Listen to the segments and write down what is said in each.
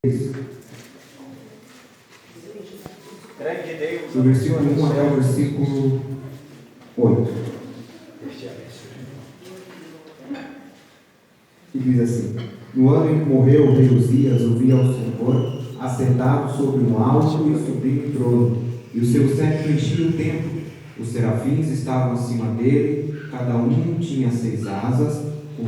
Do versículo 1 até o versículo 8. E diz assim: No ano em que morreu o rei Uzias, ouvia ao Senhor, assentado sobre um alto e sublime trono, e o seu cetro enchia o templo. Os serafins estavam acima dele, cada um tinha 6 asas, com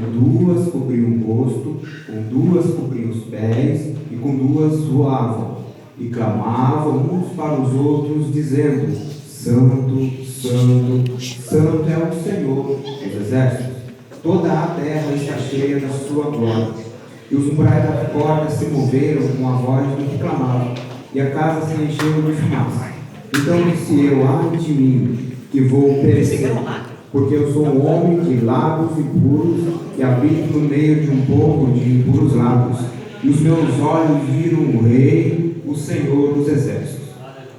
2 cobriam o rosto, com 2 cobriam os pés, e com 2 voavam, e clamavam uns para os outros, dizendo: Santo, Santo, Santo é o Senhor dos exércitos. Toda a terra está cheia da sua glória. E os umbrais da porta se moveram com a voz do que clamavam, e a casa se encheu de fumaça. Então disse eu: ai de mim, que vou perecer, porque eu sou um homem de lábios impuros, e habito no meio de um povo de impuros lábios. E os meus olhos viram o Rei, o Senhor dos exércitos.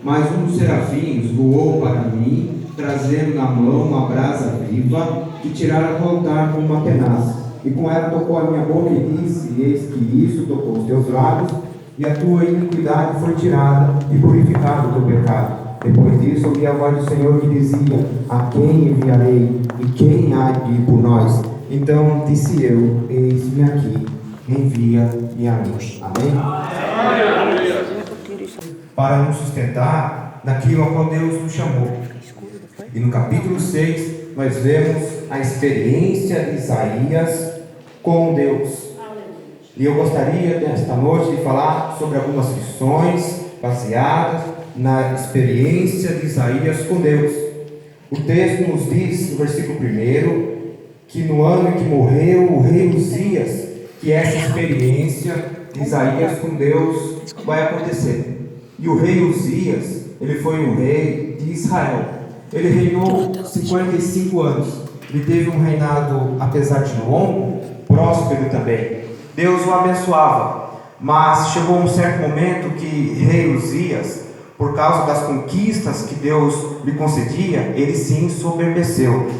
Mas um dos serafins voou para mim, trazendo na mão uma brasa viva, que tirara do altar com uma tenaz. E com ela tocou a minha boca e disse: eis que isso tocou os teus lábios, e a tua iniquidade foi tirada, e purificado o teu pecado. Depois disso ouvi a voz do Senhor que dizia: a quem enviarei, e quem há de ir por nós? Então disse eu: eis-me aqui, envia-me a mim. Amém? Para nos sustentar naquilo a qual Deus nos chamou. E no capítulo 6 nós vemos a experiência de Isaías com Deus. E eu gostaria nesta noite de falar sobre algumas lições baseadas na experiência de Isaías com Deus. O texto nos diz, no versículo 1, que no ano em que morreu o rei Uzias, que essa experiência de Isaías com Deus vai acontecer. E o rei Uzias, ele foi um rei de Israel. Ele reinou 55 anos. Ele teve um reinado, apesar de longo, próspero também. Deus o abençoava. Mas chegou um certo momento que rei Uzias, por causa das conquistas que Deus lhe concedia, ele se ensoberbeceu.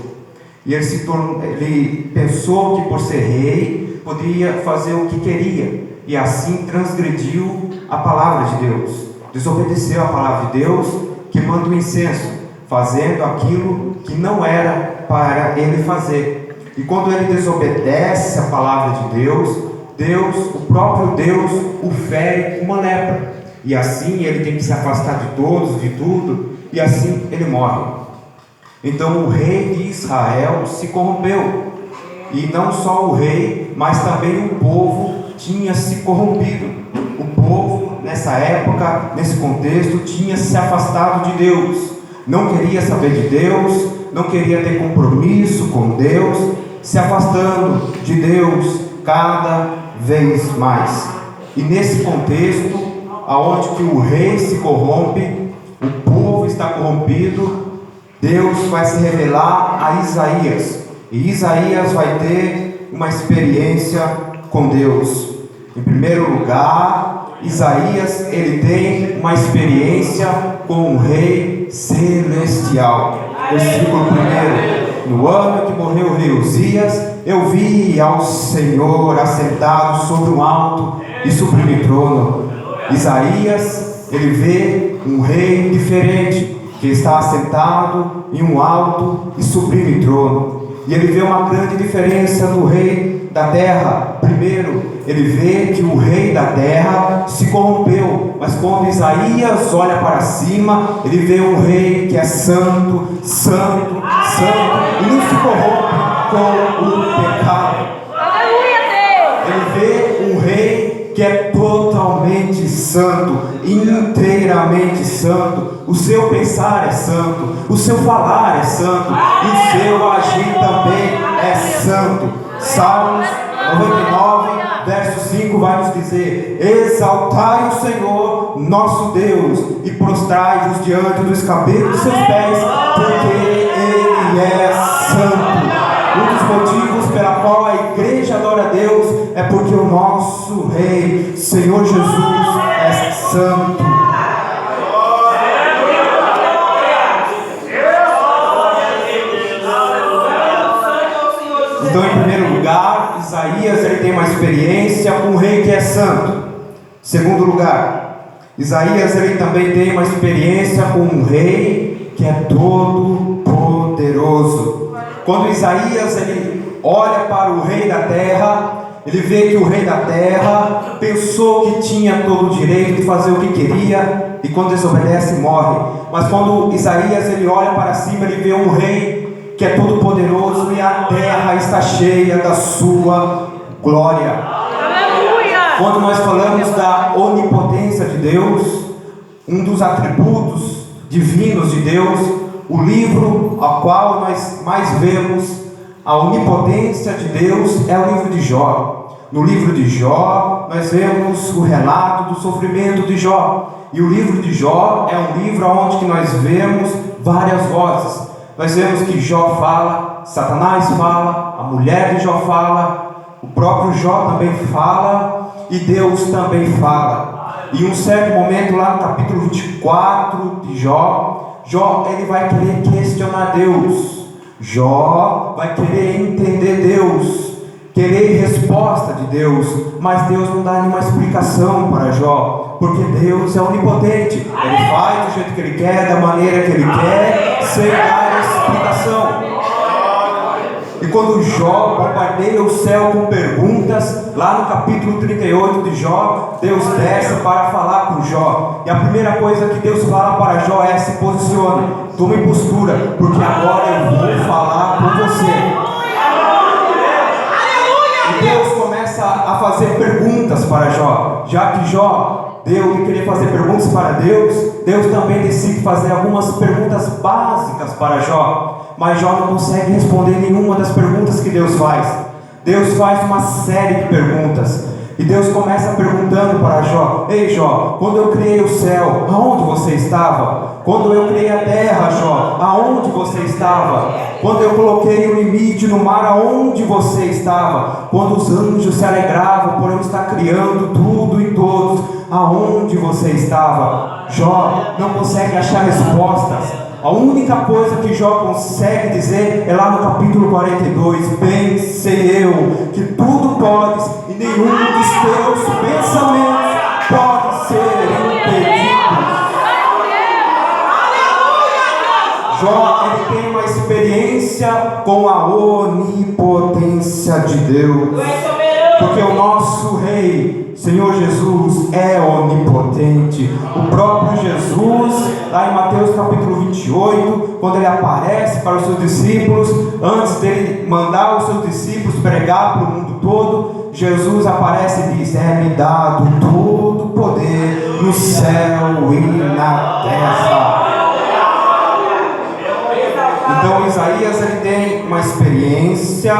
E ele pensou que por ser rei, poderia fazer o que queria. E assim transgrediu a palavra de Deus. Desobedeceu a palavra de Deus, queimando o incenso, fazendo aquilo que não era para ele fazer. E quando ele desobedece a palavra de Deus, o próprio Deus, o fere com uma lepra. E assim ele tem que se afastar de todos, de tudo, e assim ele morre. Então o rei de Israel se corrompeu. E não só o rei, mas também o povo tinha se corrompido. O povo, nessa época, nesse contexto, tinha se afastado de Deus. Não queria saber de Deus, não queria ter compromisso com Deus, se afastando de Deus cada vez mais. E nesse contexto, aonde que o rei se corrompe, o povo está corrompido, Deus vai se revelar a Isaías. E Isaías vai ter uma experiência com Deus. Em primeiro lugar, Isaías, ele tem uma experiência com o Rei Celestial. Versículo 1: No ano que morreu o rei Uzias, eu vi ao Senhor assentado sobre um alto e sublime trono. Isaías, ele vê um rei diferente, que está assentado em um alto e sublime trono. E ele vê uma grande diferença do rei da terra. Primeiro, ele vê que o rei da terra se corrompeu, mas quando Isaías olha para cima, ele vê um rei que é santo, santo, santo, e não se corrompe com o pecado. Ele vê um rei que é totalmente santo, inteiramente santo. O seu pensar é santo, o seu falar é santo, e o seu agir também é santo. Salmos 99, verso 5 vai nos dizer: exaltai o Senhor nosso Deus e prostrai-vos diante do escabelo dos seus pés, porque Ele é santo. Um dos motivos pela qual a igreja adora a Deus é porque o nosso Rei, Senhor Jesus, é santo. Então, em primeiro lugar, Isaías ele tem uma experiência com um rei que é santo. Segundo lugar, Isaías ele também tem uma experiência com um rei que é todo poderoso. Quando Isaías ele olha para o rei da terra, ele vê que o rei da terra pensou que tinha todo o direito de fazer o que queria, e quando desobedece morre. Mas quando Isaías ele olha para cima, ele vê um rei que é todo poderoso e a terra está cheia da sua glória. Quando nós falamos da onipotência de Deus, um dos atributos divinos de Deus, o livro ao qual nós mais vemos a onipotência de Deus é o livro de Jó. No livro de Jó, nós vemos o relato do sofrimento de Jó. E o livro de Jó é um livro onde que nós vemos várias vozes. Nós vemos que Jó fala, Satanás fala, a mulher de Jó fala, o próprio Jó também fala, e Deus também fala. E em um certo momento lá no capítulo 24 de Jó, Jó ele vai querer questionar Deus. Jó vai querer entender Deus, querer resposta de Deus, mas Deus não dá nenhuma explicação para Jó, porque Deus é onipotente. Ele faz do jeito que Ele quer, da maneira que Ele quer, sem dar explicação. E quando Jó bombardeia o céu com perguntas, lá no capítulo 38 de Jó, Deus desce para falar com Jó. E a primeira coisa que Deus fala para Jó é: se posicione, tome postura, porque agora eu vou falar com você. E Deus começa a fazer perguntas para Jó. Já que Jó queria fazer perguntas para Deus, Deus também decide fazer algumas perguntas básicas para Jó. Mas Jó não consegue responder nenhuma das perguntas que Deus faz. Deus faz uma série de perguntas. E Deus começa perguntando para Jó: ei Jó, quando eu criei o céu, aonde você estava? Quando eu criei a terra, Jó, aonde você estava? Quando eu coloquei o limite no mar, aonde você estava? Quando os anjos se alegravam por eu estar criando tudo e todos, aonde você estava? Jó não consegue achar respostas. A única coisa que Jó consegue dizer é lá no capítulo 42: bem sei eu que tudo podes e nenhum dos teus pensamentos pode ser impedido. Jó ele tem uma experiência com a onipotência de Deus, porque o nosso Rei, Senhor Jesus, é onipotente. O próprio Jesus, lá em Mateus capítulo 28, quando ele aparece para os seus discípulos, antes dele mandar os seus discípulos pregar para o mundo todo, Jesus aparece e diz: é-me dado todo o poder no céu e na terra. Então Isaías ele tem uma experiência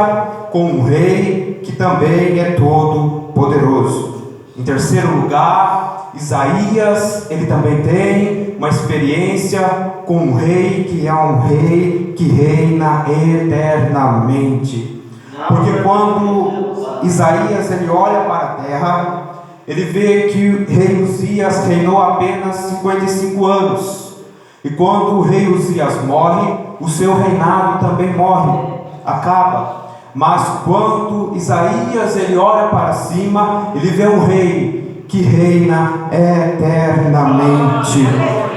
com um rei que também é todo poderoso. Em terceiro lugar, Isaías ele também tem uma experiência com um rei que é um rei que reina eternamente. Porque quando Isaías ele olha para a terra, ele vê que o rei Uzias reinou apenas 55 anos. E quando o rei Uzias morre, o seu reinado também morre, acaba. Mas quando Isaías ele olha para cima, ele vê um rei que reina eternamente.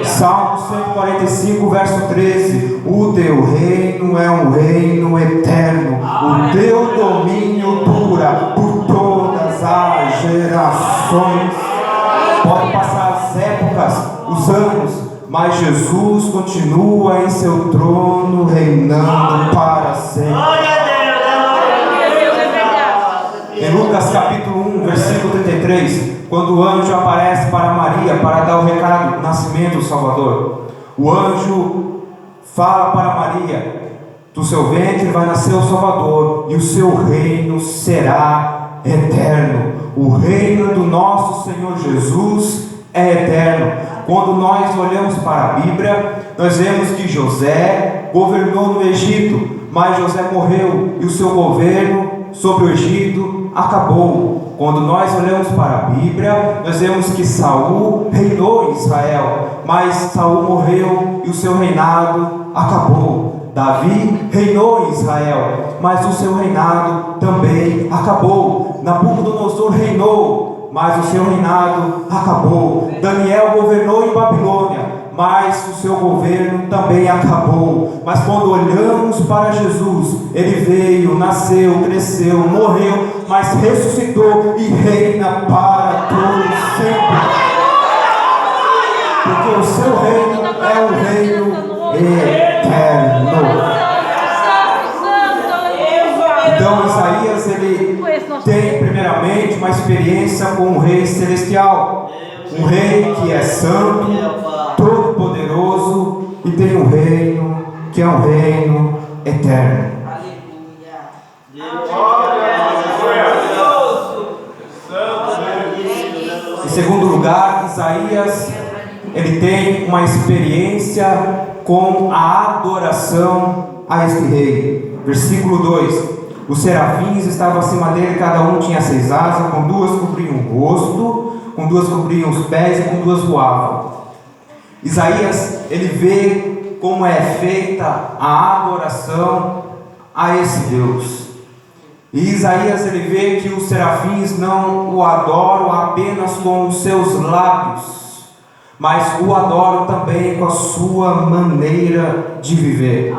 Salmo 145, verso 13: o teu reino é um reino eterno, o teu domínio dura por todas as gerações. Pode passar as épocas, os anos, mas Jesus continua em seu trono, reinando para sempre. Em Lucas capítulo 1, versículo 33, quando o anjo aparece para Maria para dar o recado do nascimento do Salvador, o anjo fala para Maria: do seu ventre vai nascer o Salvador, e o seu reino será eterno. O reino do nosso Senhor Jesus é eterno. Quando nós olhamos para a Bíblia, nós vemos que José governou no Egito, mas José morreu e o seu governo sobre o Egito acabou. Quando nós olhamos para a Bíblia, nós vemos que Saul reinou em Israel, mas Saul morreu e o seu reinado acabou. Davi reinou em Israel, mas o seu reinado também acabou. Nabucodonosor reinou, mas o seu reinado acabou. Daniel governou em Babilônia, mas o seu governo também acabou. Mas quando olhamos para Jesus, ele veio, nasceu, cresceu, morreu, mas ressuscitou e reina para todos sempre. Porque o seu reino é um reino eterno. Então Isaías, ele tem primeiramente uma experiência com um rei celestial, um rei que é santo, todo poderoso, e tem um reino que é um reino eterno. Em segundo lugar, Isaías, ele tem uma experiência com a adoração a este rei. Versículo 2: os serafins estavam acima dele, cada um tinha 6 asas, com 2 cobriam o rosto, com 2 cobriam os pés e com 2 voavam. Isaías, ele vê como é feita a adoração a esse Deus. E Isaías, ele vê que os serafins não o adoram apenas com os seus lábios, mas o adoram também com a sua maneira de viver.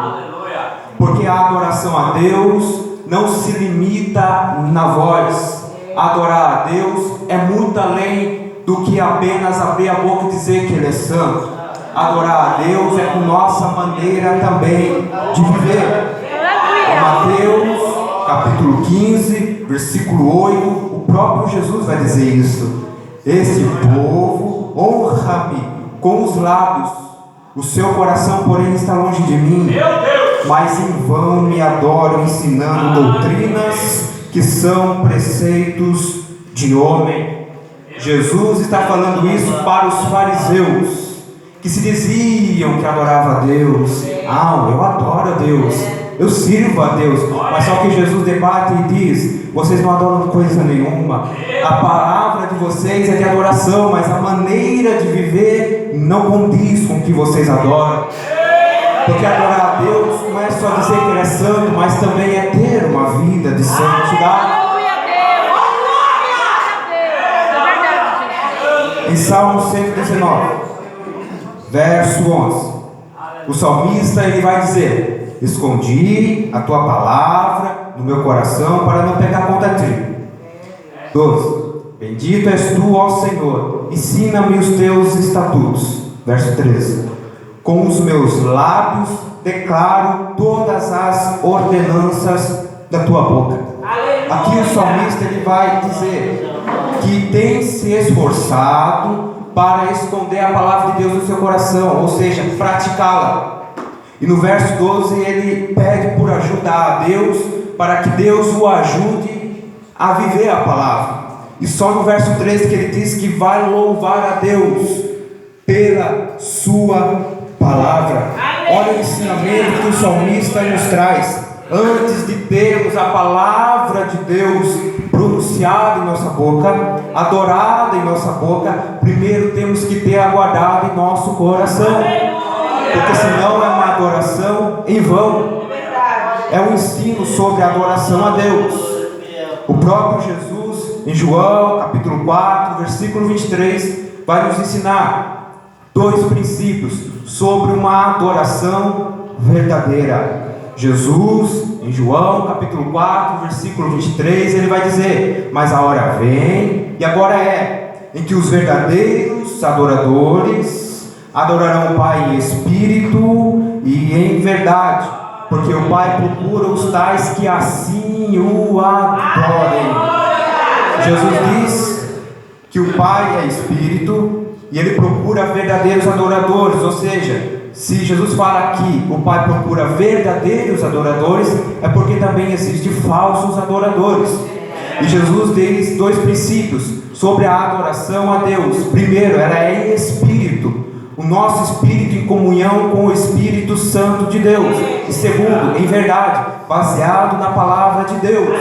Porque a adoração a Deus não se limita na voz. Adorar a Deus é muito além do que apenas abrir a boca e dizer que Ele é santo. Adorar a Deus é com nossa maneira também de viver. Mateus capítulo 15, versículo 8, o próprio Jesus vai dizer isso: este povo honra-me com os lábios, o seu coração porém está longe de mim, mas em vão me adoram, ensinando doutrinas que são preceitos de homem. Jesus está falando isso para os fariseus, que se diziam que adoravam a Deus. Eu adoro a Deus, eu sirvo a Deus. Mas só que Jesus debate e diz: vocês não adoram coisa nenhuma. A palavra de vocês é de adoração, mas a maneira de viver não condiz com o que vocês adoram. Porque adorar a Deus não é só dizer que Ele é santo, mas também é ter uma vida de santidade. Em Salmo 119, verso 11, o salmista, ele vai dizer: escondi a tua palavra no meu coração para não pecar contra ti. 12. Bendito és tu, ó Senhor, ensina-me os teus estatutos. Verso 13. Com os meus lábios declaro todas as ordenanças da tua boca. Aqui o salmista, ele vai dizer que tem se esforçado para esconder a palavra de Deus no seu coração, ou seja, praticá-la. E no verso 12 ele pede por ajuda a Deus, para que Deus o ajude a viver a palavra. E só no verso 13 que ele diz que vai louvar a Deus pela sua palavra. Olha o ensinamento que o salmista nos traz. Antes de termos a palavra de Deus pronunciada em nossa boca, adorada em nossa boca, primeiro temos que ter aguardado em nosso coração, porque senão é uma adoração em vão. É um ensino sobre a adoração a Deus. O próprio Jesus, em João capítulo 4, versículo 23, vai nos ensinar 2 princípios sobre uma adoração verdadeira. Jesus, em João capítulo 4, versículo 23, ele vai dizer: mas a hora vem, e agora é, em que os verdadeiros adoradores adorarão o Pai em espírito e em verdade, porque o Pai procura os tais que assim o adorem. Jesus diz que o Pai é espírito e Ele procura verdadeiros adoradores, ou seja, se Jesus fala aqui, o Pai procura verdadeiros adoradores, é porque também existem falsos adoradores. E Jesus diz 2 princípios sobre a adoração a Deus. Primeiro, ela é em espírito, o nosso espírito em comunhão com o Espírito Santo de Deus. E segundo, em verdade, baseado na palavra de Deus.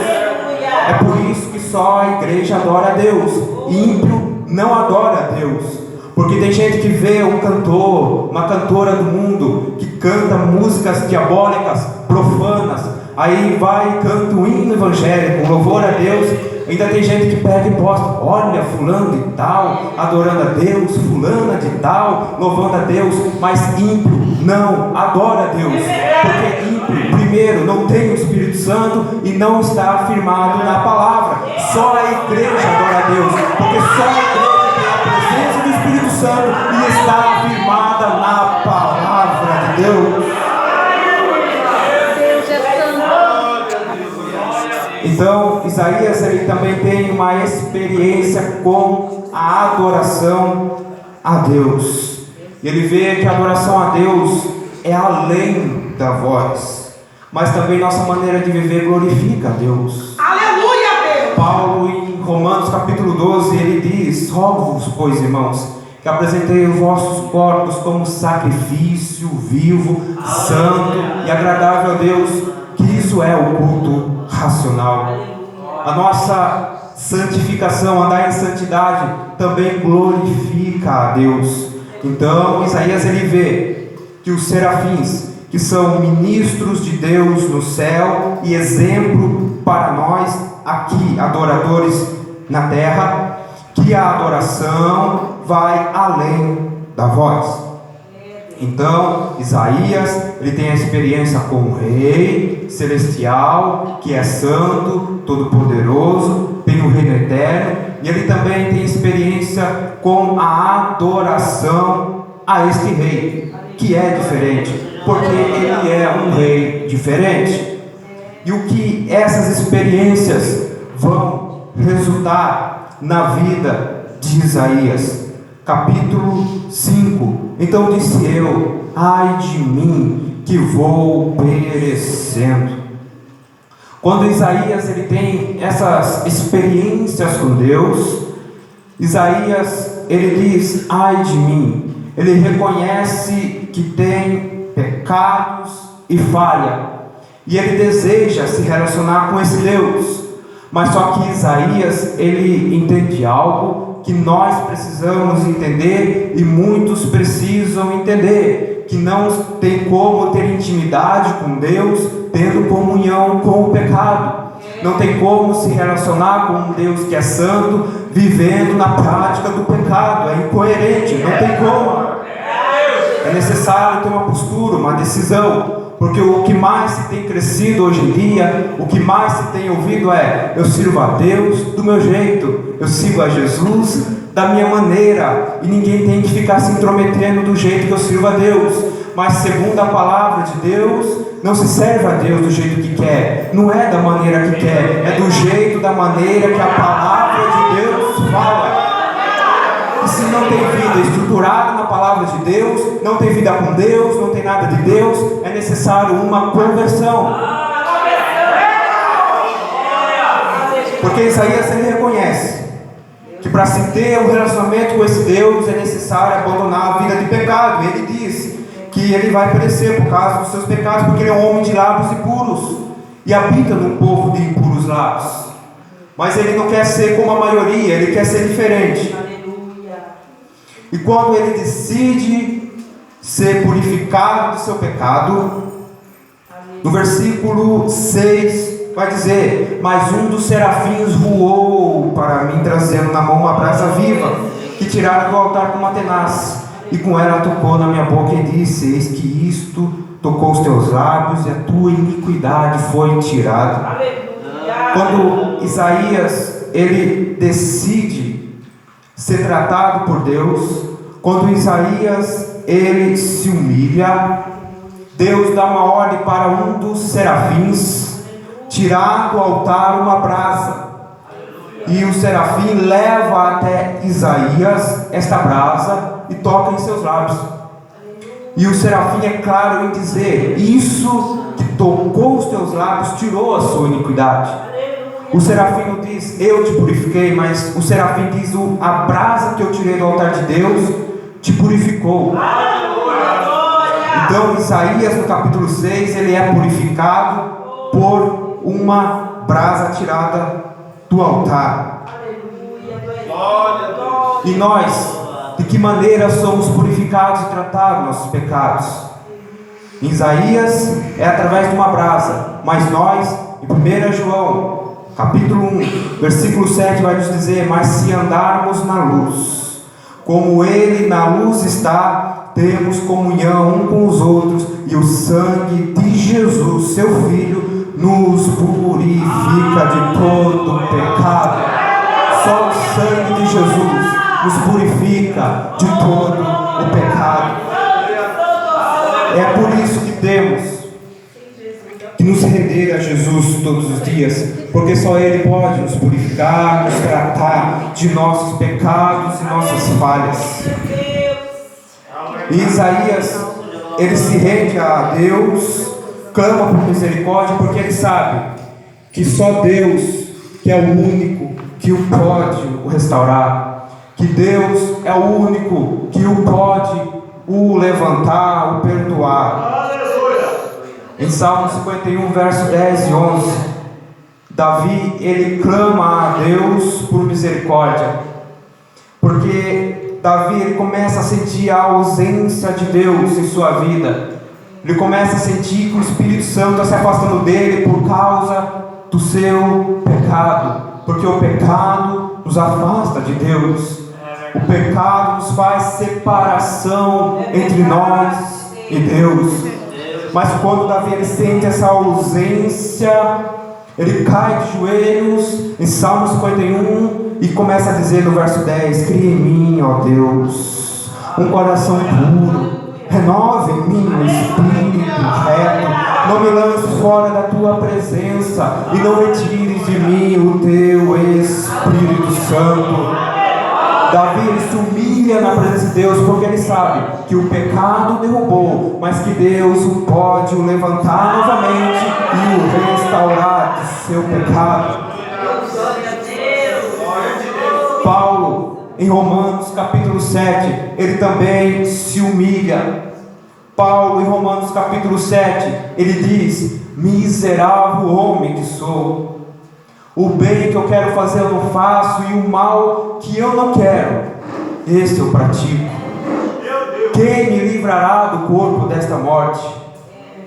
É por isso que só a igreja adora a Deus. Ímpio não adora a Deus. Porque tem gente que vê um cantor, uma cantora do mundo, que canta músicas diabólicas, profanas, aí vai e canta um hino evangélico, um louvor a Deus, Ainda tem gente que pega e posta, olha, fulano de tal, adorando a Deus, fulana de tal, louvando a Deus, mas ímpio não adora a Deus, porque ímpio, primeiro, não tem o Espírito Santo e não está afirmado na palavra. Só a igreja adora a Deus, porque só a igreja tem a presença do Espírito Santo e está afirmada na palavra de Deus. Então, Isaías ele também tem uma experiência com a adoração a Deus. Ele vê que a adoração a Deus é além da voz, mas também nossa maneira de viver glorifica a Deus. Aleluia, Deus! Paulo, em Romanos capítulo 12, ele diz: rogo-vos, pois, irmãos, que apresentei os vossos corpos como sacrifício vivo, santo e agradável a Deus, que isso é o culto racional. A nossa santificação, andar em santidade, também glorifica a Deus. Então, Isaías ele vê que os serafins, que são ministros de Deus no céu e exemplo para nós aqui, adoradores na terra, que a adoração vai além da voz. Então, Isaías, ele tem a experiência com o Rei Celestial, que é santo, todo-poderoso, tem o reino eterno, e ele também tem experiência com a adoração a este Rei, que é diferente, porque ele é um Rei diferente. E o que essas experiências vão resultar na vida de Isaías? Capítulo 5. Então disse eu: ai de mim, que vou perecendo. Quando Isaías ele tem essas experiências com Deus, Isaías ele diz: ai de mim. Ele reconhece que tem pecados e falha, e ele deseja se relacionar com esse Deus. Mas só que Isaías ele entende algo que nós precisamos entender, e muitos precisam entender, que não tem como ter intimidade com Deus tendo comunhão com o pecado. Não tem como se relacionar com um Deus que é santo vivendo na prática do pecado. É incoerente, não tem como. É necessário ter uma postura, uma decisão. Porque o que mais se tem crescido hoje em dia, o que mais se tem ouvido é: eu sirvo a Deus do meu jeito, eu sigo a Jesus da minha maneira, e ninguém tem que ficar se intrometendo do jeito que eu sirvo a Deus. Mas segundo a palavra de Deus, não se serve a Deus do jeito que quer, não é da maneira que quer, é do jeito, da maneira que a palavra de Deus fala. E se não tem vida estruturada na palavra de Deus, não tem vida com Deus, não tem nada de Deus, é necessário uma conversão. Porque Isaías ele reconhece que para se ter um relacionamento com esse Deus é necessário abandonar a vida de pecado. Ele diz que ele vai perecer por causa dos seus pecados, porque ele é um homem de lábios impuros e habita num povo de impuros lábios. Mas ele não quer ser como a maioria, ele quer ser diferente. E quando ele decide ser purificado do seu pecado, no versículo 6 vai dizer: mas um dos serafins voou para mim, trazendo na mão uma brasa viva, que tirara do altar com uma tenaz, e com ela tocou na minha boca e disse: eis que isto tocou os teus lábios, e a tua iniquidade foi tirada. Quando Isaías ele decide ser tratado por Deus, quando Isaías ele se humilha, Deus dá uma ordem para um dos serafins tirar do altar uma brasa, e o serafim leva até Isaías esta brasa e toca em seus lábios. E o serafim é claro em dizer: isso que tocou os teus lábios tirou a sua iniquidade. O serafim não diz: eu te purifiquei, mas o serafim diz: a brasa que eu tirei do altar de Deus te purificou. Então Isaías no capítulo 6 ele é purificado por uma brasa tirada do altar. E nós, de que maneira somos purificados e tratados nossos pecados? Em Isaías é através de uma brasa, mas nós, em 1 João capítulo 1, versículo 7 vai nos dizer: mas se andarmos na luz, como Ele na luz está, temos comunhão um com os outros, e o sangue de Jesus, seu Filho, nos purifica de todo pecado. Só o sangue de Jesus nos purifica de todo o pecado. É por isso que temos que nos render a Jesus todos os dias, porque só Ele pode nos purificar, nos tratar de nossos pecados e nossas falhas. E Isaías, ele se rende a Deus, clama por misericórdia, porque ele sabe que só Deus, que é o único que o pode o restaurar, que Deus é o único que o pode o levantar, o perdoar. Em Salmo 51, verso 10 e 11, Davi, ele clama a Deus por misericórdia, porque Davi, ele começa a sentir a ausência de Deus em sua vida. Ele começa a sentir que o Espírito Santo está se afastando dele por causa do seu pecado, porque o pecado nos afasta de Deus. O pecado nos faz separação entre nós e Deus. Mas quando Davi ele sente essa ausência, ele cai de joelhos em Salmo 51 e começa a dizer no verso 10: cria em mim, ó Deus, um coração puro, renova em mim o espírito reto, não me lances fora da tua presença e não retires de mim o teu Espírito Santo. Davi ele se humilha na presença de Deus, porque ele sabe que o pecado derrubou, mas que Deus pode o levantar novamente e o restaurar do seu pecado. Paulo, em Romanos capítulo 7, ele também se humilha. Paulo, em Romanos capítulo 7, ele diz: miserável homem que sou, o bem que eu quero fazer eu não faço, e o mal que eu não quero, esse eu pratico. Quem me livrará do corpo desta morte?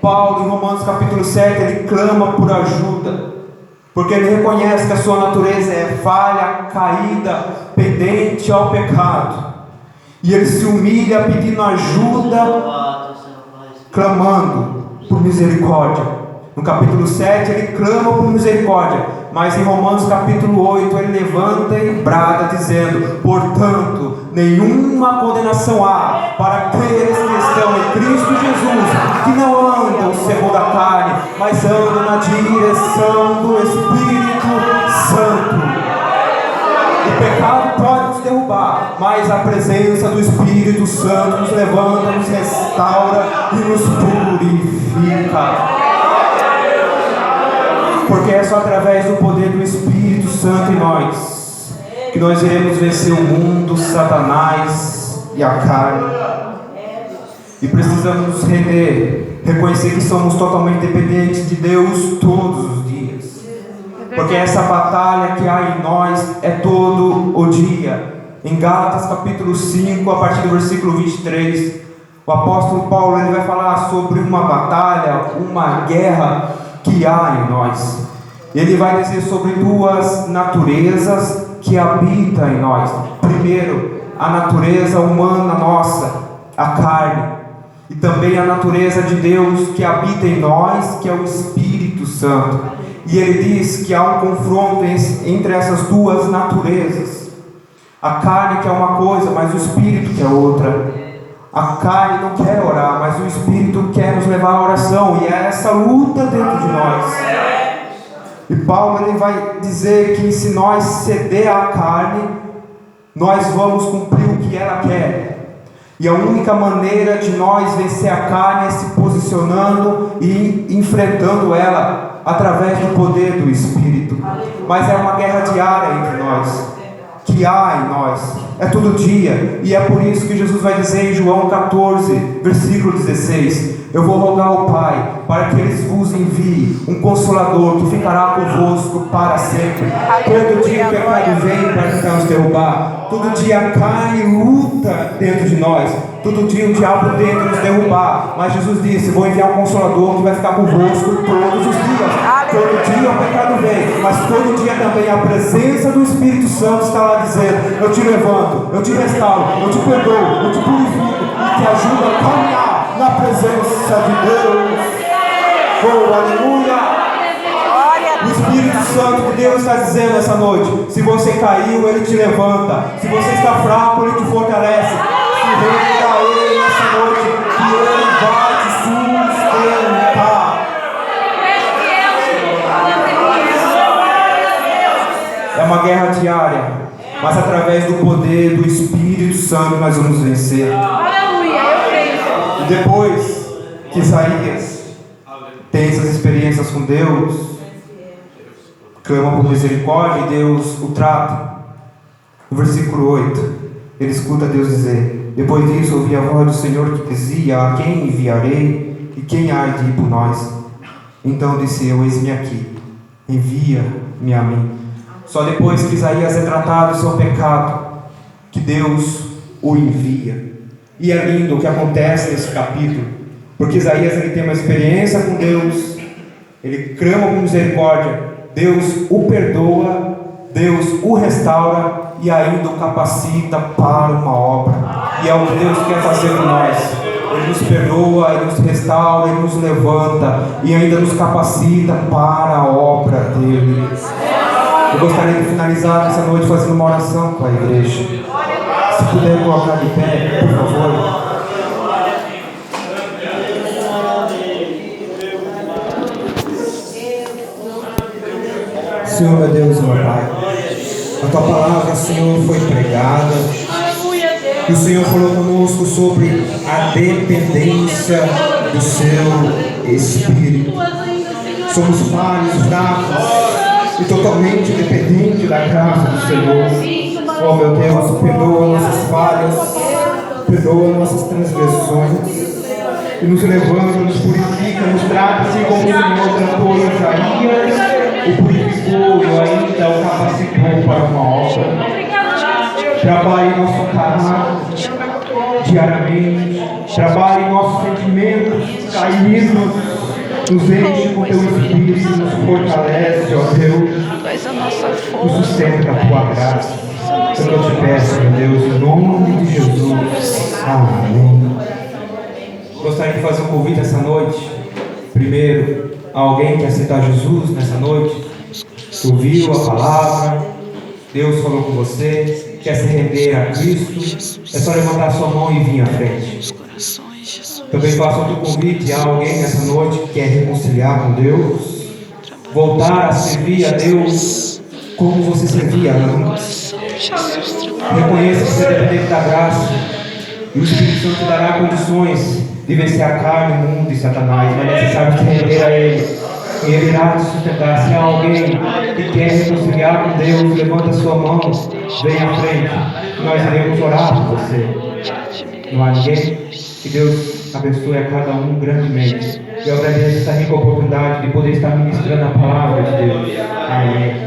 Paulo, em Romanos capítulo 7, ele clama por ajuda, porque ele reconhece que a sua natureza é falha, caída, pendente ao pecado, e ele se humilha pedindo ajuda, clamando por misericórdia. No capítulo 7 ele clama por misericórdia, mas em Romanos capítulo 8 ele levanta e brada dizendo: portanto, nenhuma condenação há para aqueles que estão em Cristo Jesus, que não andam segundo a carne, mas andam na direção do Espírito Santo. O pecado pode nos derrubar, mas a presença do Espírito Santo nos levanta, nos restaura e nos purifica. Porque é só através do poder do Espírito Santo em nós que nós iremos vencer o mundo, Satanás e a carne. E precisamos nos render, reconhecer que somos totalmente dependentes de Deus todos os dias. Porque essa batalha que há em nós é todo o dia. Em Gálatas capítulo 5, a partir do versículo 23, o apóstolo Paulo ele vai falar sobre uma batalha, uma guerra que há em nós. Ele vai dizer sobre duas naturezas que habitam em nós. Primeiro, a natureza humana nossa, a carne, e também a natureza de Deus que habita em nós, que é o Espírito Santo. E ele diz que há um confronto entre essas duas naturezas. A carne quer uma coisa, mas o Espírito quer outra. A carne não quer orar, mas o Espírito quer nos levar à oração, e é essa luta dentro de nós. E Paulo ele vai dizer que se nós ceder à carne, nós vamos cumprir o que ela quer. E a única maneira de nós vencer a carne é se posicionando e enfrentando ela através do poder do Espírito. Mas é uma guerra diária entre nós, que há em nós, é todo dia. E é por isso que Jesus vai dizer em João 14, versículo 16: eu vou rogar ao Pai para que Ele vos envie um Consolador que ficará convosco para sempre. Todo dia o pecado vem para tentar nos derrubar, todo dia cai e luta dentro de nós. Todo dia o diabo tenta nos derrubar, mas Jesus disse: vou enviar um Consolador que vai ficar convosco todos os dias. Todo dia o pecado vem, mas todo dia também a presença do Espírito Santo está lá dizendo: eu te levanto, eu te restauro, eu te perdoo, eu te purifico e te ajudo a caminhar na presença de Deus. Oh, aleluia! O Espírito Santo de Deus está dizendo essa noite: se você caiu, Ele te levanta. Se você está fraco, Ele te fortalece. Se renda a Ele nessa noite, que Ele vai te sustentar. É uma guerra diária, mas através do poder do Espírito Santo nós vamos vencer. E depois que Isaías tem essas experiências com Deus, clama por misericórdia e Deus o trata. No versículo 8, ele escuta Deus dizer: depois disso ouvi a voz do Senhor que dizia: a quem enviarei e quem há de ir por nós? Então disse eu: eis-me aqui, envia-me a mim. Só depois que Isaías é tratado do seu pecado, que Deus o envia. E é lindo o que acontece nesse capítulo, porque Isaías ele tem uma experiência com Deus, ele clama por misericórdia, Deus o perdoa, Deus o restaura e ainda o capacita para uma obra. E é o que Deus quer fazer com nós. Ele nos perdoa, Ele nos restaura, Ele nos levanta e ainda nos capacita para a obra dEle. Eu gostaria de finalizar essa noite fazendo uma oração com a igreja. Se puder colocar de pé, por favor. Senhor, meu Deus e meu Pai, a Tua palavra, Senhor, foi pregada. E o Senhor falou conosco sobre a dependência do Seu Espírito. Somos falhos, fracos e totalmente dependentes da graça do Senhor. Oh, meu Deus, perdoa nossas falhas, perdoa nossas transgressões e nos levanta, nos purifica, nos trata assim como o Senhor tratou Isaías, o purificou e ainda o capacitou para uma obra. Trabalhe em nosso caráter diariamente, trabalhe em nossos sentimentos caídos, nos enche com Teu Espírito, nos fortalece, ó Deus, nos sustenta com a Tua graça. Eu te peço, meu Deus, em nome de Jesus. Amém. Gostaria de fazer um convite essa noite. Primeiro, a alguém que aceitar Jesus nessa noite, que ouviu a palavra, Deus falou com você, quer se render a Cristo, é só levantar sua mão e vir à frente. Também faço outro convite a alguém nessa noite que quer reconciliar com Deus, voltar a servir a Deus como você servia antes. Reconheça que você é dependente da graça e o Espírito Santo te dará condições de vencer a carne, o mundo e Satanás, mas é necessário se render a Ele e Ele irá te sustentar. Se há alguém que quer reconciliar com Deus, levanta a sua mão, vem à frente, nós iremos orar por você. Não há ninguém? Que Deus abençoe a cada um grandemente. Eu agradeço essa rica oportunidade de poder estar ministrando a palavra de Deus. Amém.